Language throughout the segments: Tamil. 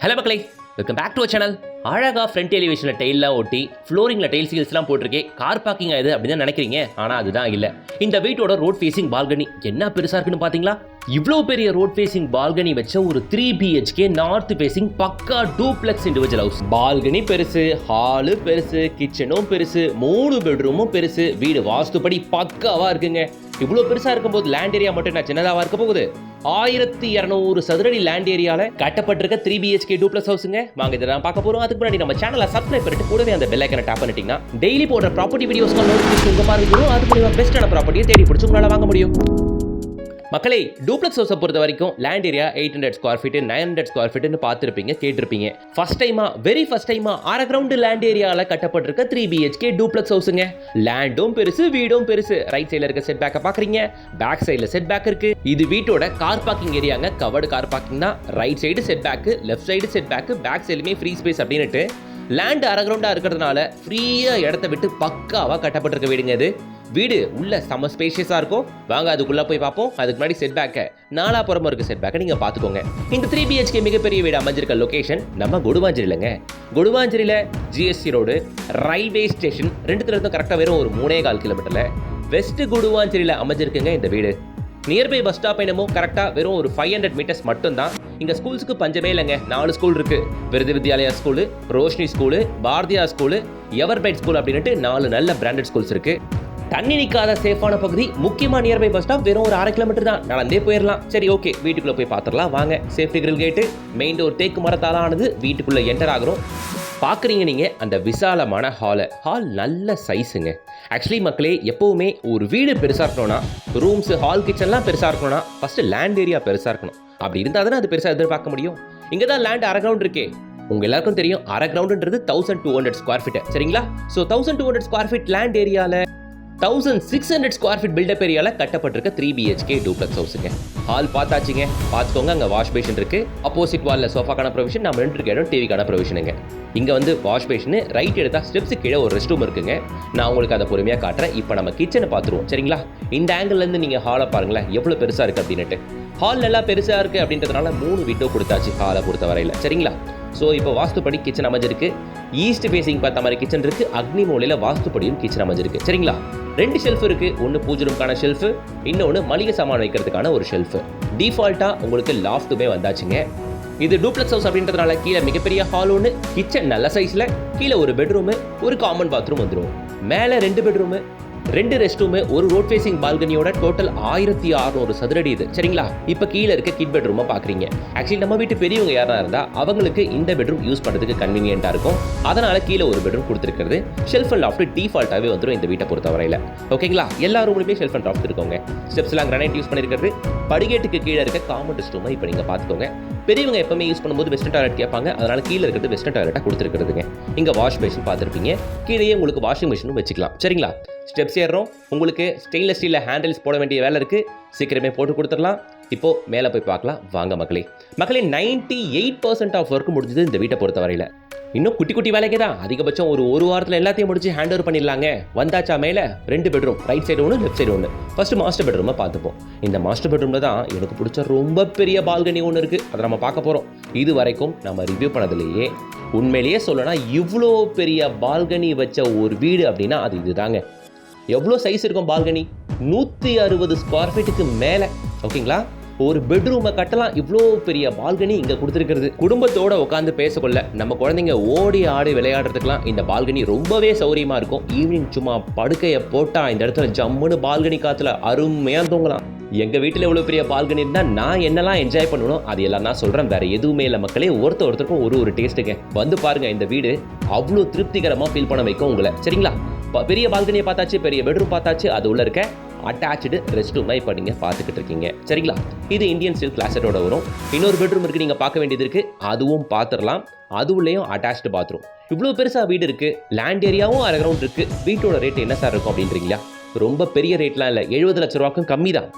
ஹலோ மக்களே, வெல்கம் பேக் டு சேனல். அழகா ஃப்ரண்ட் எலிவேஷனில் டைல்லாம் ஒட்டி ஃப்ளோரிங்கில் டைல் சீல்ஸ்லாம் போட்டிருக்கேன். கார் பார்க்கிங் ஆகுது அப்படின்னு தான் நினைக்கிறீங்க, ஆனால் அதுதான் இல்லை. இந்த வீட்டோட ரோட் ஃபேசிங் பால்கனி என்ன பெருசாக இருக்குன்னு பார்த்தீங்களா? இவ்வளோ பெரிய ரோட் ஃபேசிங் பால்கனி வச்ச ஒரு 3 BHK நார்த் ஃபேசிங் பக்கா டூப்ளெக்ஸ் இண்டிவிஜுவல் ஹவுஸ். பால்கனி பெருசு, ஹாலு பெருசு, கிச்சனும் பெருசு, 3 பெட்ரூமும் பெருசு. வீடு வாஸ்துப்படி பக்காவா இருக்குங்க. இவ்வளோ பெருசாக இருக்கும்போது லேண்ட் ஏரியா மட்டும் என்ன சின்னதாக இருக்க போகுது? 1200 சதுரடி லேண்ட் ஏரியால கட்டப்பட்டிருக்க 3 BHK டூப்ளெக்ஸ் ஹவுஸுங்க. வாங்க இதெல்லாம் பார்க்க போறோம். அதுக்கு முன்னாடி நம்ம சேனலை சப்ஸ்கிரைப் பண்ணிட்டு கூடவே அந்த பெல் ஐகானை டாப் பண்ணிட்டீங்கன்னா டெய்லி போடுற ப்ராப்பர்ட்டி வீடியோஸ்க்கு நோட்டிஃபிகேஷன் உங்க பார்வைக்கு வரும். அது மூலமா பெஸ்ட்டான ப்ராப்பர்ட்டியை தேடி பிடிச்சு உங்களால வாங்க முடியும். மக்களே, டூப்ளெக்ஸ் ஹவுஸை பொறுத்த வரைக்கும் land area 800 square feet 900 square ஃபீட்னு பார்த்துருப்பீங்க, கேட்டிருப்பீங்க. வெரி ஃபர்ஸ்ட் டைமா அரை கிரவுண்ட் லேண்ட் ஏரியாவில் கட்டப்பட்டிருக்க 3 BHK டூப்ளெக்ஸ் ஹவுஸுங்க. லேண்டும் பெருசு, வீடும் பெருசு. ரைட் சைடில் இருக்க செட் பேக்கை பார்க்குறீங்க, பேக் சைடில் செட் பேக் இருக்கு. இது வீட்டோட கார் பார்க்கிங் ஏரியாங்க. கவர்டு கார் பார்க்கிங் தான். Right side set back, left side set back, back சைடுமே ஃப்ரீ ஸ்பேஸ் அப்படின்னுட்டு லேண்ட் அரை கிரவுண்டாக இருக்கிறதுனால ஃப்ரீயாக இடத்த விட்டு பக்காவாக கட்டப்பட்டிருக்க வீடுங்க இது. வீடு உள்ள செம்ம ஸ்பேஷியஸாக இருக்கும். வாங்க அதுக்குள்ளே போய் பார்ப்போம். அதுக்கு முன்னாடி செட் பேக்கை, நாலாப்புறமும் இருக்க செட் பேக்கை நீங்கள் பார்த்துக்கோங்க. இந்த 3 BHK மிகப்பெரிய வீடு அமைஞ்சிருக்க லொக்கேஷன் நம்ம கொடுவாஞ்சேரியிலங்க. கொடுவாஞ்சேரியில் GST ரோடு, ரயில்வே ஸ்டேஷன் ரெண்டுத்துல இருந்தும் கரெக்டாக வெறும் ஒரு 3.25 கிலோமீட்டரில் வெஸ்ட் கொடுவாஞ்சேரியில் அமைஞ்சிருக்குங்க இந்த வீடு. நியர்பை பஸ் ஸ்டாப் என்னமோ கரெக்டாக வெறும் ஒரு 500 மீட்டர்ஸ் மட்டும்தான். இங்கே ஸ்கூல்ஸுக்கு பஞ்சமே இல்லைங்க. 4 ஸ்கூல் இருக்கு. விருது Vidyalaya school, Roshini school, Bharathiya school, எவர்பைட் ஸ்கூல் அப்படின்ட்டு 4 நல்ல பிராண்டட் ஸ்கூல்ஸ் இருக்கு. தண்ணி நிற்காத சேஃபான பகுதி. முக்கியமாக நியர்பை பஸ் ஸ்டாப் வெறும் ஒரு 1/2 கிலோமீட்டர் தான். நடந்தே போயிடலாம். சரி, ஓகே, வீட்டுக்குள்ளே போய் பார்த்துடலாம் வாங்க. சேஃப்டி கிரில் கேட்டு, மெயின் டோர் தேக்கு மரத்தாலானது. வீட்டுக்குள்ளே என்டர் ஆகிறோம். பார்க்குறீங்க நீங்கள் அந்த விசாலமான ஹால் நல்ல சைஸுங்க. ஆக்சுவலி மக்களே, எப்போவுமே ஒரு வீடு பெருசாக இருக்கணும்னா, ரூம்ஸு, ஹால், கிச்சன்லாம் பெருசாக இருக்கணும்னா ஃபஸ்ட்டு லேண்ட் ஏரியா பெருசாக இருக்கணும். அப்படி இருந்தால் தானே அது பெருசாக எதிர்பார்க்க முடியும். இங்கே தான் லேண்ட் அரை கிரவுண்ட் இருக்கே. உங்க எல்லாருக்கும் தெரியும், அரை கிரவுண்டுன்றது 1200 ஸ்கொயர் ஃபீட் சரிங்களா? ஸோ 1200 ஸ்கொயர் ஃபீட் லேண்ட் ஏரியாவில் 1600 ஸ்கொயர் ஃபீட் பில்டப் ஏரியால கட்டப்பட்டிருக்க 3 BHK டூப்ளெக்ஸ் ஹவுஸுங்க. ஹால் பார்த்தாச்சுங்க, பார்த்துக்கோங்க. அங்கே வாஷ் பேஷன் இருக்கு. அப்போசிட் வாலில் சோஃபாக்கான ப்ரொவிஷன், நம்ம 2 இடம் டிவிக்கான ப்ரொவிஷனுங்க. இங்கே வந்து வாஷ் பேஷனு, ரைட் எடுத்தால் ஸ்டெப்ஸு கீழே ஒரு ரெஸ்ட் ரூம் இருக்குங்க. நான் உங்களுக்கு அதை பொறுமையாக காட்டுறேன். இப்போ நம்ம கிச்சனை பார்த்துருவோம் சரிங்களா? இந்த ஆங்கிள்லேருந்து நீங்கள் ஹாலை பாருங்களேன் எவ்வளோ பெருசாக இருக்குது அப்படின்ட்டு. ஹால் நல்லா பெருசாக இருக்குது அப்படின்றதுனால 3 விண்டோ கொடுத்தாச்சு ஹாலை பொறுத்த வரையில் சரிங்களா? ஸோ இப்போ வாஸ்துப்படி கிச்சன் அமைஞ்சிருக்கு. ஈஸ்ட் ஃபேசிங் பார்த்த மாதிரி கிச்சன் இருக்குது. அக்னி மூலையில் வாஸ்துப்படியும் கிச்சன் அமைஞ்சிருக்கு சரிங்களா? 2 ஷெல்ஃப் இருக்குது. ஒன்று பூஜை ரூமுக்கான ஷெல்ஃபு, இன்னொன்று மளிகை சாமான் வைக்கிறதுக்கான ஒரு ஷெல்ஃபு. டிஃபால்ட்டாக உங்களுக்கு லாஃப்ட்டுமே வந்தாச்சுங்க. இது டூப்ளெக்ஸ் ஹவுஸ் அப்படின்றதுனால கீழே மிகப்பெரிய ஹால் ஒன்று, கிச்சன் நல்ல சைஸில், கீழே ஒரு பெட்ரூமு, ஒரு காமன் பாத்ரூம் வந்துடும். மேலே 2 பெட்ரூமு, 2 ரெஸ்ட் ரூமு, ஒரு ரோட் ஃபேசிங் பால்கனியோட டோட்டல் 1600 சதுரடி இது சரிங்களா? இப்போ கீழே இருக்க கிட் பெட்ரூமை பார்க்குறீங்க. ஆக்சுவலி நம்ம வீட்டு பெரியவங்க யாரா இருந்தால் அவங்களுக்கு இந்த பெட்ரூம் யூஸ் பண்ணுறதுக்கு கன்வீனியன்ட்டாக இருக்கும். அதனால கீழே ஒரு பெட்ரூம் கொடுத்துருக்கிறது. ஷெல்ஃப் அண்ட் லாஃப்ட் டிஃபால்ட்டாகவே வந்துடும் இந்த வீட்டை பொறுத்த வரையில். ஓகேங்களா? எல்லா ரூம்லையுமே ஷெல்ஃப் அண்ட் லாஃப்ட் இருக்கோங்க. ஸ்டெப்ஸ்லாம் கிரானைட் யூஸ் பண்ணியிருக்கிறது. படிக்கட்டுக்கு கீழே இருக்க காமன் ரெஸ்ட் ரூமை இப்போ நீங்கள் பார்த்துக்கோங்க. பெரியவங்க எப்பவுமே யூஸ் பண்ணும்போது வெஸ்டர்ன் டாய்லெட் கேட்பாங்க. அதனால கீழே இருக்கிறது வெஸ்டர்ன் டாய்லெட்டாக கொடுத்துருக்குறதுங்க. இங்கே வாஷ் பேஷன் பார்த்துருப்பீங்க. கீழேயே உங்களுக்கு வாஷிங் மிஷினும் வச்சுக்கலாம் சரிங்களா? ஸ்டெப்ஸ் ஏறுறோம். உங்களுக்கு ஸ்டெயின்லெஸ் ஸ்டீலில் ஹேண்டில்ஸ் போட வேண்டிய வேலை இருக்குது. சீக்கிரமே போட்டு கொடுத்துடலாம். இப்போது மேலே போய் பார்க்கலாம் வாங்க மக்களே. 98% ஆஃப் ஒர்க் முடிஞ்சது இந்த வீட்டை பொறுத்த வரையில். இன்னும் குட்டி குட்டி வேலைக்கு தான். அதிகபட்சம் ஒரு வாரத்தில் எல்லாத்தையும் முடிச்சு ஹேண்ட் ஓவர் பண்ணிடலாங்க. வந்தாச்சா மேலே 2 பெட்ரூம், ரைட் சைடு ஒன்று, லெஃப்ட் சைடு ஒன்று. ஃபர்ஸ்ட் மாஸ்டர் பெட்ரூமை பார்த்துப்போம். இந்த மாஸ்டர் பெட்ரூமில் தான் எனக்கு பிடிச்ச ரொம்ப பெரிய பால்கனி ஒன்று இருக்குது. அதை நம்ம பார்க்க போகிறோம். இது வரைக்கும் நம்ம ரிவ்யூ பண்ணதுலேயே உண்மையிலேயே சொல்லணும்னா இவ்வளோ பெரிய பால்கனி வச்ச ஒரு வீடு அப்படின்னா அது இதுதாங்க. எவ்வளோ சைஸ் இருக்கும் பால்கனி? 160 ஸ்கொயர் ஃபீட்டுக்கு மேலே. ஓகேங்களா? ஒரு பெட்ரூமை கட்டலாம். இவ்வளோ பெரிய பால்கனி இங்கே கொடுத்துருக்கிறது. குடும்பத்தோடு உட்காந்து பேசக்கொள்ள, நம்ம குழந்தைங்க ஓடி ஆடி விளையாடுறதுக்கெலாம் இந்த பால்கனி ரொம்பவே சௌரியமாக இருக்கும். ஈவினிங் சும்மா படுக்கையை போட்டால் இந்த இடத்துல ஜம்முன்னு பால்கனி காற்றுல அருமையாக தூங்கலாம். எங்கள் வீட்டில் எவ்வளோ பெரிய பால்கனி இருந்தால் நான் என்னெல்லாம் என்ஜாய் பண்ணணும் அது எல்லாம் நான் சொல்கிறேன். வேறு எதுவுமே இல்லை மக்களே. ஒருத்தருக்கும் ஒரு டேஸ்ட்டுங்க. வந்து பாருங்கள், இந்த வீடு அவ்வளோ திருப்திகரமாக ஃபீல் பண்ண வைக்கும் உங்களை சரிங்களா? பெரிய பால்கனியை பார்த்தாச்சு, பெரிய பெட்ரூம் பார்த்தாச்சு, அது உள்ள இருக்க அட்டாச்சு ரெஸ்ட் ரூமை இப்போ நீங்கள் பார்த்துக்கிட்டு இருக்கீங்க சரிங்களா? இது இந்தியன் ஸ்டைல் கிளாஸட்டோட வரும். இன்னொரு பெட்ரூம் இருக்குது, நீங்கள் பார்க்க வேண்டியது இருக்குது. அதுவும் பார்த்துடலாம். அது உள்ளேயும் அட்டாச்சு பாத்ரூம். இவ்வளோ பெருசாக வீடு இருக்குது. லேண்ட் ஏரியாவும் அரை கிரவுண்ட் இருக்குது. வீட்டோட ரேட் என்ன சார் இருக்கும் அப்படின்றீங்களா? ரொம்ப பெரிய ரேட்லாம் இல்லை. 70 லட்ச ரூபாய்க்கும் கம்மி தான்.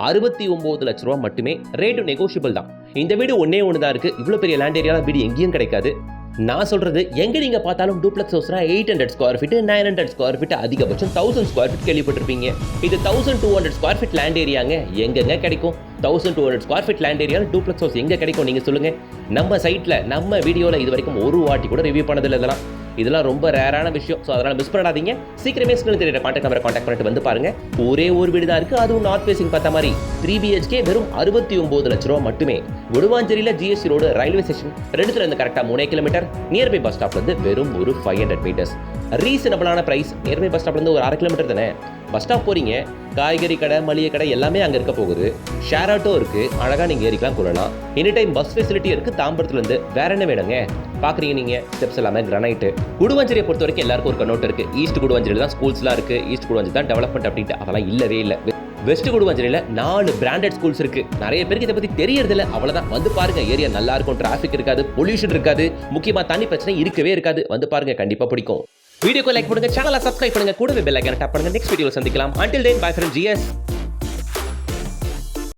69 லட்ச ரூபா மட்டுமே. ரேட்டு நெகோஷியபிள் தான். இந்த வீடு ஒன்று தான் இருக்குது. இவ்வளோ பெரிய லேண்ட் ஏரியாவில் வீடு எங்கேயும் கிடைக்காது. நான் சொல்றது எங்க நீங்க பார்த்தாலும் டூப்ளெக்ஸ் ஹவுஸ்னா 800 ஸ்கொயர் ஃபீட் 900 ஸ்கொயர் ஃபீட் அதிகபட்சம் 1000 ஸ்கொயர் ஃபீட் கேள்விப்பட்டிருப்பீங்க. இது 1200 ஸ்கொயர் ஃபீட் லேண்ட் ஏரியாங்க. எங்கெங்க கிடைக்கும் 1200 ஸ்கொயர் ஃபீட் லேண்ட் ஏரியாவில் டூப்ளெக்ஸ் ஹவுஸ் எங்க கிடைக்கும் நீங்க சொல்லுங்க. நம்ம சைட்ல நம்ம வீடியோல இது வரைக்கும் ஒரு வாட்டி கூட ரிவ்யூ பண்ணதில்லை. இதெல்லாம் ரொம்ப ரேரான விஷயம். ஸோ அதனால் மிஸ் பண்ணாதீங்க. சீக்கிரமே ஸ்கிரீன் தெரியுற கான்டாக்ட் நம்பரை கான்டாக்ட் பண்ணிட்டு வந்து பாருங்க. ஒரே ஒரு வீடு தான் இருக்கு, அதுவும் நார்த் ஃபேசிங் பார்த்த மாதிரி 3 BHK வெறும் 69 லட்ச ரூபா மட்டுமே. குடுவாஞ்சேரியில் GST ரோடு ரயில்வே ஸ்டேஷன் ரெண்டுத்துல இருந்து கரெக்டாக 3 கிலோமீட்டர். நியர்பை பஸ் ஸ்டாப்ல இருந்து வெறும் ஒரு 500 மீட்டர்ஸ். ரீசனபிளான பிரைஸ். நியர்பை பஸ் ஸ்டாப்ல இருந்து ஒரு 1/2 கிலோமீட்டர் தானே. பஸ் ஸ்டாப் போறீங்க, காய்கறி கடை மளிகை கடை எல்லாமே அங்கே இருக்க போகுது. ஷேர் ஆட்டோ இருக்கு, அழகாக நீங்கள் ஏறிக்கலாம் கொள்ளலாம். எனி டைம் பஸ் ஃபெசிலிட்டி இருக்கு. தாம்பரத்துலேருந்து வேற என்ன வேணுங்க பார்க்குறீங்க நீங்கள். ஸ்டெப்ஸ் எல்லாமே கிரானைட்டு. குடுவாஞ்சேரியை பொறுத்த வரைக்கும் எல்லாருக்கும் ஒரு கண்ணோட்டம் இருக்கு. ஈஸ்ட் குடுவாஞ்சேரியில் தான் ஸ்கூல்ஸ்லாம் இருக்கு. ஈஸ்ட் குடுவாஞ்சேரி தான் டெவலப்மெண்ட் அப்படின்ட்டு அதெல்லாம் இல்லவே இல்லை. வெஸ்ட் குடுவாஞ்சேரியில் 4 பிராண்டட் ஸ்கூல்ஸ் இருக்கு. நிறைய பேருக்கு இதை பற்றி தெரியறதில்ல. அவ்வளோதான். வந்து பாருங்க, ஏரியா நல்லா இருக்கும். டிராஃபிக் இருக்காது, பொல்யூஷன் இருக்காது, முக்கியமாக தண்ணி பிரச்சனை இருக்கவே இருக்காது. வந்து பாருங்க, கண்டிப்பாக பிடிக்கும். வீடியோக்கு லைக் பண்ணுங்க, சேனலை சப்ஸ்கிரைப் பண்ணுங்க, கூடவே பெல் ஐகானை டேப் பண்ணுங்க. நெக்ஸ்ட் வீடியோவில் சந்திக்கலாம். Until then, bye from GS.